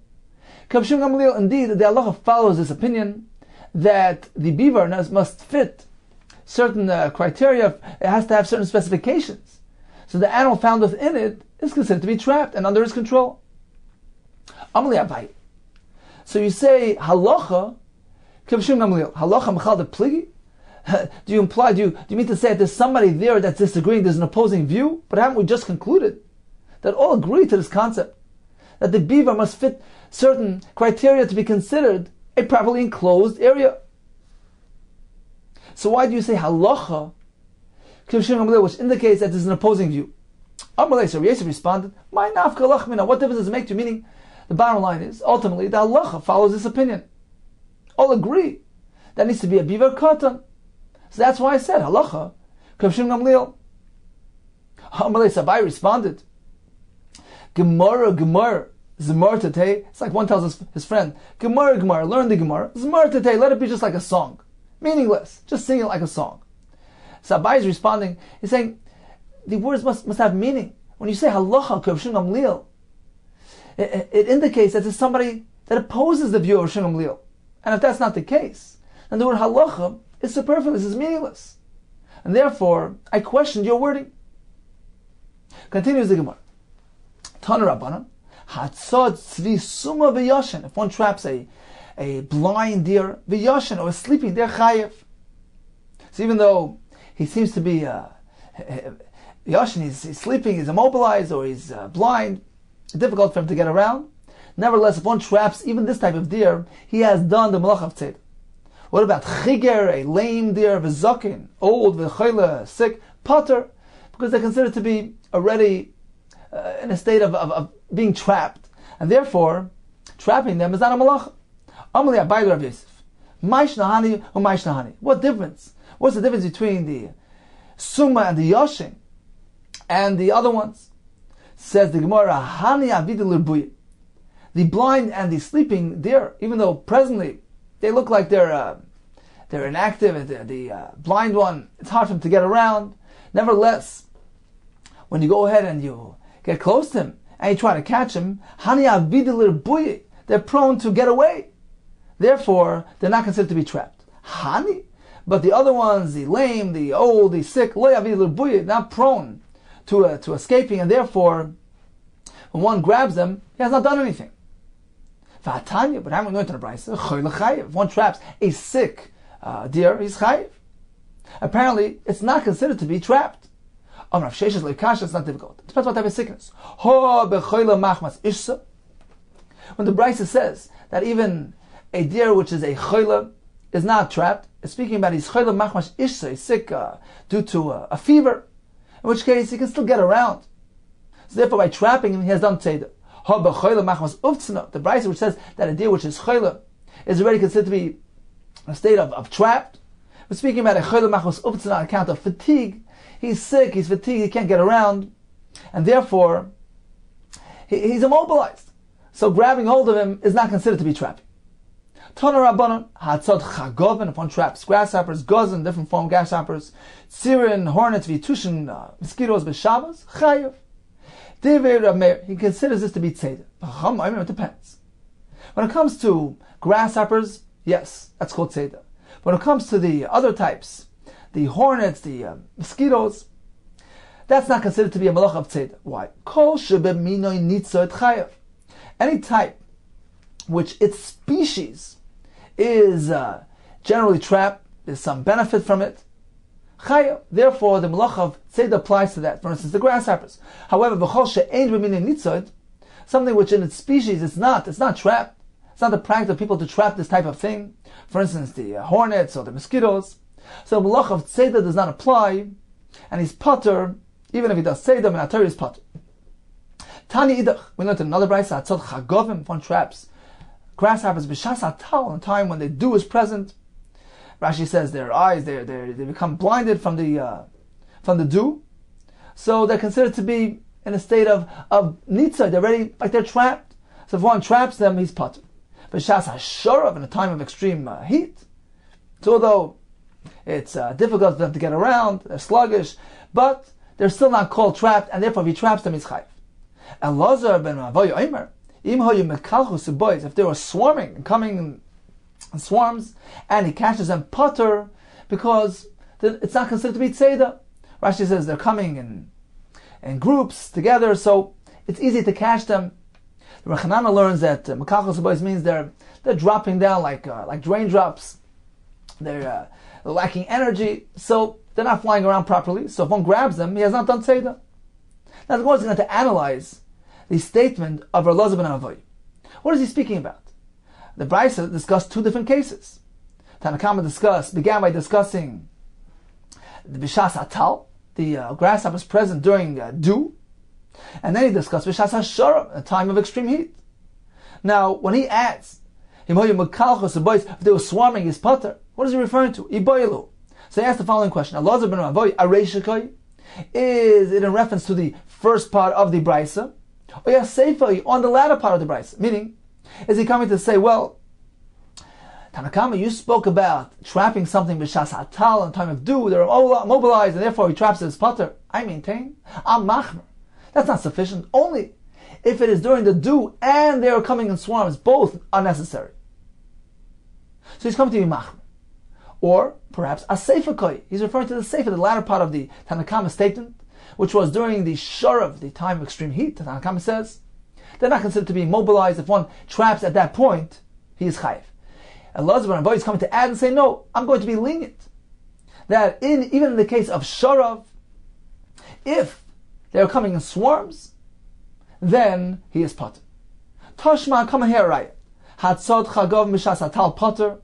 Rav Shimon Gamliel, indeed, the halacha follows this opinion that the beaver must fit certain criteria. It has to have certain specifications. So the animal found within it is considered to be trapped and under his control. Amali Abai. So you say halacha. Rav Shimon Gamliel, halacha mechal de pligi. Do you mean to say that there's somebody there that's disagreeing, there's an opposing view? But haven't we just concluded that all agree to this concept, that the beaver must fit certain criteria to be considered a properly enclosed area? So why do you say halacha, which indicates that there's an opposing view? Amalei, so Yosef responded, "My nafka lachmina. What difference does it make to you?" Meaning, the bottom line is, ultimately, the halacha follows this opinion. All agree that needs to be a beaver katan. So that's why I said halacha. Kavshim Gamliel. Amalei Sabai responded, Gemara, Zemar Tatei. It's like one tells his friend, Gemara, learn the Gemara. Zemar Tatei, let it be just like a song. Meaningless. Just sing it like a song. Sabai is responding, he's saying, the words must have meaning. When you say halacha, Kavshim Gamliel, it indicates that there's somebody that opposes the view of Rav Gamliel. And if that's not the case, then the word halacha is superfluous, is meaningless. And therefore, I questioned your wording. Continues the Gemara. Tana Rabbanan, Hatzad Tzvi Suma V'Yashin. If one traps a blind deer, V'Yashin, or a sleeping deer, Chayev. So even though he seems to be Yashin, he's sleeping, he's immobilized, or he's blind, it's difficult for him to get around. Nevertheless, if one traps even this type of deer, he has done the malach of tzedek. What about chiger, a lame deer, v'zakin, old, v'chayla, sick, potter, because they're considered to be already in a state of being trapped, and therefore trapping them is not a malach. Amali Abai Rav Yosef, ma'ishnahani or ma'ishnahani. What difference? What's the difference between the summa and the yashin and the other ones? Says the Gemara, hani avidu l'rbuy. The blind and the sleeping deer, even though presently they look like they're inactive, the blind one, it's hard for him to get around. Nevertheless, when you go ahead and you get close to him and you try to catch him, they're prone to get away. Therefore, they're not considered to be trapped. Hani, but the other ones, the lame, the old, the sick, not prone to escaping, and therefore, when one grabs them, he has not done anything. But haven't we learned in the Brayso? If one traps a sick deer, he's chayiv. Apparently, it's not considered to be trapped. It's not difficult. It depends what type of sickness. When the Brayso says that even a deer which is a chayla is not trapped, it's speaking about his chayla machmas ishsa, he's sick due to a fever, in which case he can still get around. So therefore, by trapping him, he has done tzedek. The Brayso which says that a deer which is chayla is already considered to be in a state of trapped. We're speaking about a chayla machmas uftzna on account of fatigue. He's sick, he's fatigued, he can't get around, and therefore he's immobilized. So grabbing hold of him is not considered to be trapping. Tana Rabbanan, Hatzad Chagovin, if one traps grasshoppers, gozin, different form of grasshoppers, tsirin, hornets, vitushin, mosquitoes, b'Shabbos, chayev. He considers this to be tzedek. It depends. When it comes to grasshoppers, yes, that's called tzedek. When it comes to the other types, the hornets, the mosquitoes, that's not considered to be a malach of tzedek. Why? Kol shebeminoy nitzot chayev. Any type which its species is generally trapped, there's some benefit from it, chayav. Therefore, the malach of tzedek applies to that. For instance, the grasshoppers. However, b'chol she'ein b'minei nitzot, something which in its species it's not trapped. It's not the practice of people to trap this type of thing. For instance, the hornets or the mosquitoes. So the malach of tzedek does not apply. and he's potter, even if he does Seder, and Atar is potter. Tani idach, we learned in another brayso, Atzot Chagovim, if one traps grasshoppers, B'shas Atal, in a time when the dew is present. Rashi says their eyes, they become blinded from the dew, so they're considered to be in a state of nitza. They're ready, like they're trapped. So if one traps them, he's potter. B'shas Hasharav, in a time of extreme heat. So although it's difficult for them to get around, they're sluggish, but they're still not called trapped, and therefore if he traps them, he's chayiv. Elazar ben Ravoy Omer, if they were swarming and coming in swarms, and he catches them potter, because it's not considered to be tzeda. Rashi says they're coming in groups together, so it's easy to catch them. The Rechanana learns that Mekalchus Boys means they're dropping down like raindrops. They're lacking energy, so they're not flying around properly. So if one grabs them, he has not done tzeda. Now the Gemara is going to analyze the statement of Elazar ben Avoy. What is he speaking about? The Brayso discussed two different cases. Tanakama began by discussing the Bishas Atal, the grasshoppers present during dew, and then he discussed Bishas Hashara, a time of extreme heat. Now, when he adds, if they were swarming his potter, what is he referring to? Iboilu. So he asked the following question: Elazar ben Avoy, Areishakai, is it in reference to the first part of the Brayso, or Yasefai on the latter part of the Brayso? Meaning, is he coming to say, well, Tanakama, you spoke about trapping something b'shas hatal in time of dew, they're mobilized, and therefore he traps his potter. I maintain, I'm machmer. That's not sufficient. Only if it is during the dew and they are coming in swarms, both are necessary. So he's coming to be machmer. Or perhaps a seifakoi. He's referring to the seifa, the latter part of the Tanakama statement, which was during the sharav, the time of extreme heat. The Tanakama says they're not considered to be immobilized. If one traps at that point, he is chayiv. Elazar ben Avoy is coming to add and say, no, I'm going to be lenient. That even in the case of sharav, if they're coming in swarms, then he is potter. Toshma, come here, right? Hatzot chagov mishas atal potter,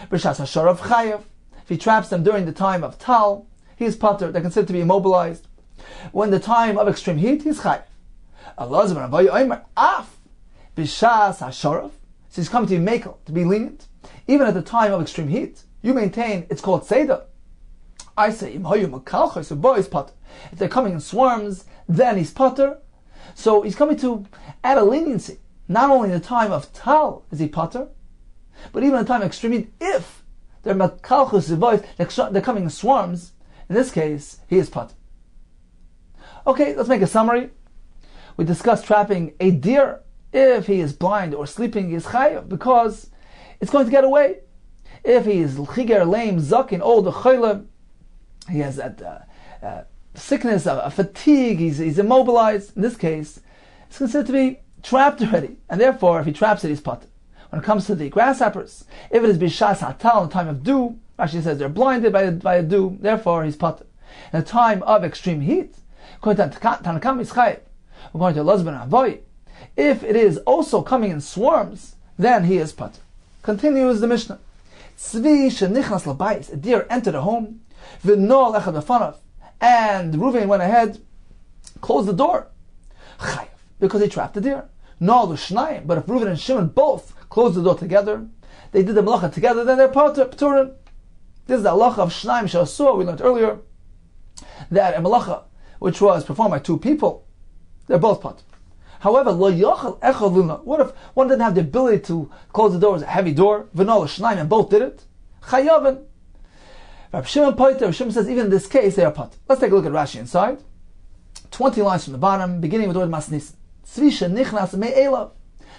b'shas hasharav chayiv. If he traps them during the time of tal, he is potter. They're considered to be immobilized. When the time of extreme heat, he's chayiv. Elazar ben Avoy omer af b'shas hasharav. So he's coming to be makel, to be lenient. Even at the time of extreme heat, you maintain it's called seder. I say, if they're coming in swarms, then he's potter. So he's coming to add a leniency. Not only in the time of tal is he potter, but even in the time of extreme heat, if they're they're coming in swarms, in this case, he is potter. Okay, let's make a summary. We discussed trapping a deer. If he is blind or sleeping, he is chayav, because it's going to get away. If he is chiger, lame, zakin, old, chayla, he has that sickness, a fatigue, he's immobilized. In this case, it's considered to be trapped already, and therefore, if he traps it, he's potter. When it comes to the grasshoppers, if it is bishas hatal in the time of dew, Rashi says they're blinded by a dew, therefore he's potter. In the time of extreme heat, according to Tanakam is chayav. We're going to Elazar ben Avoy. If it is also coming in swarms, then he is potter. Continues the Mishnah. Tzvi shenichnas labayis, a deer entered a home, v'nol echad b'fanav, and Reuven went ahead, closed the door. Chayav, because he trapped the deer. Nol l'shnayim, but if Reuven and Shimon both closed the door together, they did the malacha together, then they're paturin. This is the halacha of shnayim she'asur. We learned earlier that a malacha which was performed by two people, they're both patur. However, lo yochel echad luna. What if one didn't have the ability to close the door? It was a heavy door. V'nol l'shnayim, and both did it. Chayavin. Rav Shimon Paiter, Rav Shimon says even in this case they are patur. Let's take a look at Rashi inside. 20 lines from the bottom, beginning with the word masnis. Tzvi shenichnas me'elav.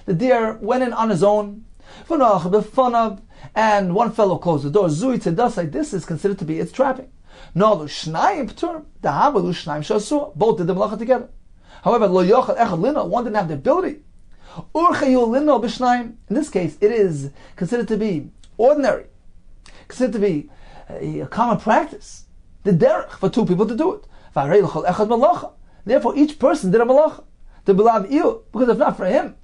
The deer went in on his own. V'nol echad b'fanav, and one fellow closed the door. Zui tzedasai. This is considered to be its trapping. Nol l'shnayim p'turim. Dahava l'shnayim she'asur. Both did the malacha together. However, lo yochel echad lino, one didn't have the ability. Urchayu lino b'shnayim. In this case, it is considered to be ordinary, considered to be a common practice, the derech for two people to do it. V'arei l'chol echad malacha. Therefore, each person did a malacha. The belav iu, because if not for him,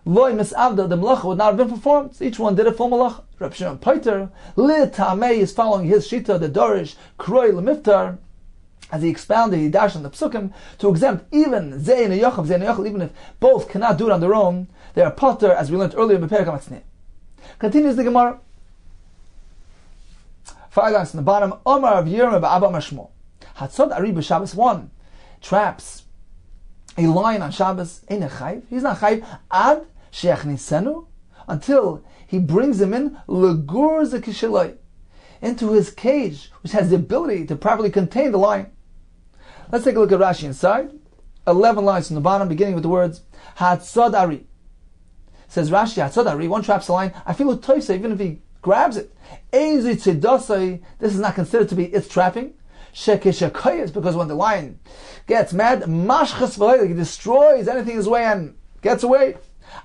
loy misavda, the malacha would not have been performed. So each one did a full malacha. Rav Shimon Paiter, li tamei, is following his shita, the dorish kroi lemiftar. as he expounded, he dashed on the psukim to exempt even Zeh and Yochel, even if both cannot do it on their own, they are potter, as we learned earlier in Beperek HaMatzneh. Continues the Gemara. 5 lines on the bottom. Omar of Yirmeh ba'Abba Amar Shmuel. Hatzod Ari b'Shabbos 1 traps a lion on Shabbos. Ein chayiv. He's not chayiv. Ad she'achnisenu, until he brings him in legur zekisheloi, into his cage, which has the ability to properly contain the lion. Let's take a look at Rashi inside. 11 lines from the bottom, beginning with the words Hatzod Ari. Says Rashi, Hatzod Ari, one traps a lion. I feel a toisa, even if he grabs it. Ezi tzedosai, this is not considered to be its trapping. Shekeshekayas, because when the lion gets mad, mashchas v'hoyel, he destroys anything in his way and gets away.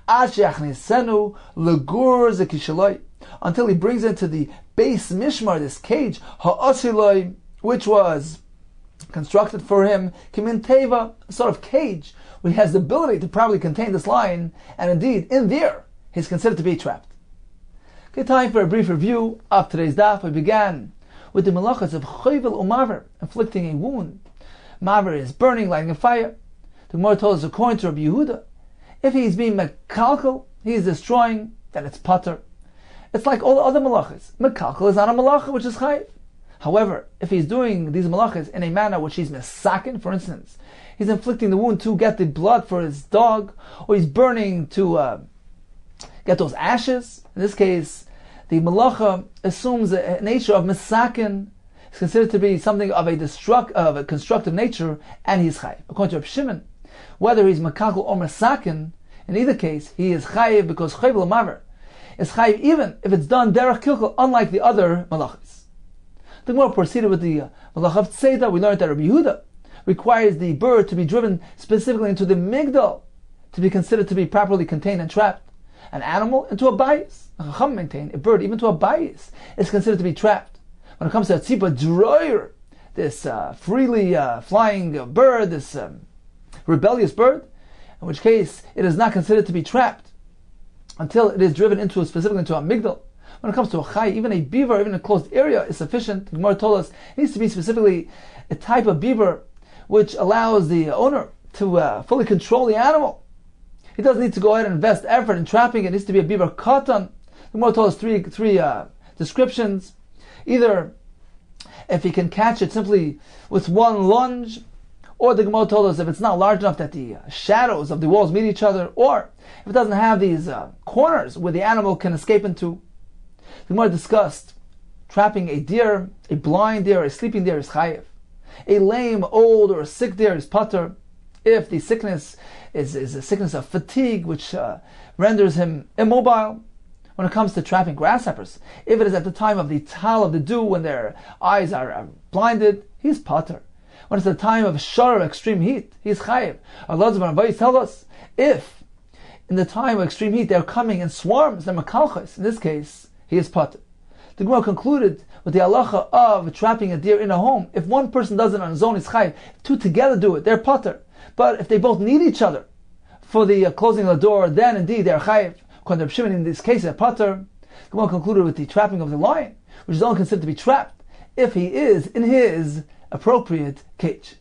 Ad she'achnisenu legur zekisheloi, until he brings it to the base mishmar, this cage, ha'osiloi, which was constructed for him, kimin teva, a sort of cage, where he has the ability to probably contain this lion, and indeed, in there, he's considered to be trapped. Okay, time for a brief review of today's daf. We began with the malachas of chovel u'maver, inflicting a wound. Maver is burning, lighting a fire. The Gemara told us, according to Rabbi Yehuda, if he's being mekalkel, he's destroying, then it's pater. It's like all the other malachas. Mekalkel is not a malacha, which is chayiv. However, if he's doing these malachas in a manner which he's mesakin, for instance, he's inflicting the wound to get the blood for his dog, or he's burning to get those ashes. In this case, the malacha assumes a nature of mesakin. It's considered to be something of a constructive nature, and he's chayiv. According to Reb Shimon, whether he's mekalkel or mesakin, in either case, he is chayiv because chovel maver is chayiv even if it's done derech kilkel, unlike the other malachas. The Gemara proceeded with the malach of tzeda. We learned that Rabbi Yehuda requires the bird to be driven specifically into the migdal to be considered to be properly contained and trapped. An animal into a bayis. Chacham maintain a bird even to a bayis is considered to be trapped. When it comes to a tzipa droyer, this freely flying bird, this rebellious bird, in which case it is not considered to be trapped until it is driven specifically into a migdal. When it comes to a chay, even a beaver, even a closed area is sufficient. The Gemara told us it needs to be specifically a type of beaver which allows the owner to fully control the animal. He doesn't need to go ahead and invest effort in trapping. It needs to be a beaver katan. The Gemara told us three descriptions. Either if he can catch it simply with one lunge, or the Gemara told us if it's not large enough that the shadows of the walls meet each other, or if it doesn't have these corners where the animal can escape into. The Gemara discussed trapping a deer, a blind deer, a sleeping deer is chayiv. A lame, old, or a sick deer is pater. If the sickness is a sickness of fatigue, which renders him immobile. When it comes to trapping grasshoppers, if it is at the time of the tal of the dew, when their eyes are blinded, he's pater. When it's the time of shar, extreme heat, he's chayiv. Allah tell us, if in the time of extreme heat they're coming in swarms, they're makalchas, in this case, he is pater. The Gemara concluded with the halacha of trapping a deer in a home. If one person does it on his own, he's chayiv. Two together do it, they're pater. But if they both need each other for the closing of the door, then indeed they're chayiv. According to Reb Shimon, in this case, they're pater. The Gemara concluded with the trapping of the lion, which is only considered to be trapped if he is in his appropriate cage.